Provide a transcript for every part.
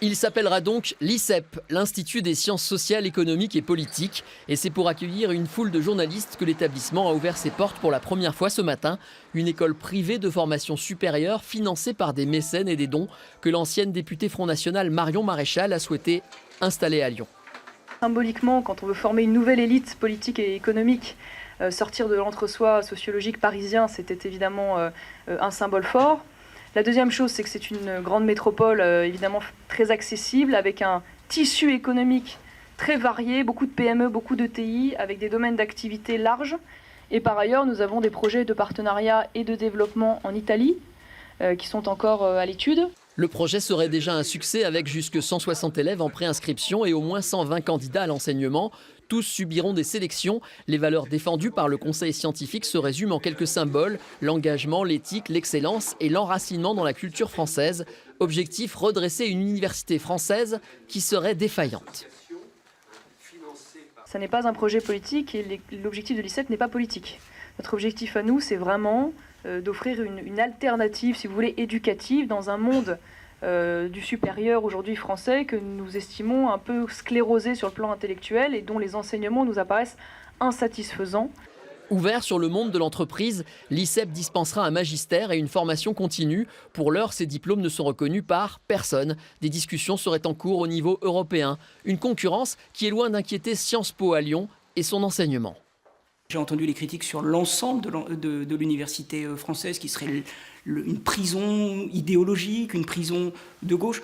Il s'appellera donc l'ICEP, l'Institut des sciences sociales, économiques et politiques. Et c'est pour accueillir une foule de journalistes que l'établissement a ouvert ses portes pour la première fois ce matin. Une école privée de formation supérieure financée par des mécènes et des dons que l'ancienne députée Front National Marion Maréchal a souhaité installer à Lyon. Symboliquement, quand on veut former une nouvelle élite politique et économique, sortir de l'entre-soi sociologique parisien, c'était évidemment un symbole fort. La deuxième chose, c'est que c'est une grande métropole évidemment très accessible, avec un tissu économique très varié, beaucoup de PME, beaucoup de TI, avec des domaines d'activité larges. Et par ailleurs, nous avons des projets de partenariat et de développement en Italie, qui sont encore à l'étude. Le projet serait déjà un succès avec jusque 160 élèves en préinscription et au moins 120 candidats à l'enseignement. Tous subiront des sélections. Les valeurs défendues par le conseil scientifique se résument en quelques symboles: l'engagement, l'éthique, l'excellence et l'enracinement dans la culture française. Objectif, redresser une université française qui serait défaillante. Ça n'est pas un projet politique et l'objectif de l'ICEP n'est pas politique. Notre objectif à nous, c'est vraiment d'offrir une alternative, si vous voulez, éducative dans un monde du supérieur aujourd'hui français que nous estimons un peu sclérosé sur le plan intellectuel et dont les enseignements nous apparaissent insatisfaisants. Ouvert sur le monde de l'entreprise, l'ICEP dispensera un magistère et une formation continue. Pour l'heure, ces diplômes ne sont reconnus par personne. Des discussions seraient en cours au niveau européen. Une concurrence qui est loin d'inquiéter Sciences Po à Lyon et son enseignement. J'ai entendu les critiques sur l'ensemble de l'université française, qui serait une prison idéologique, une prison de gauche.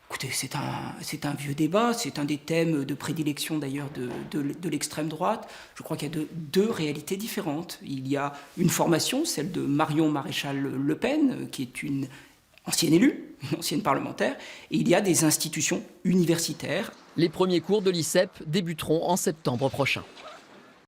Écoutez, c'est un vieux débat, c'est un des thèmes de prédilection d'ailleurs de l'extrême droite. Je crois qu'il y a deux réalités différentes. Il y a une formation, celle de Marion Maréchal Le Pen, qui est une ancienne élue, une ancienne parlementaire, et il y a des institutions universitaires. Les premiers cours de l'ICEP débuteront en septembre prochain.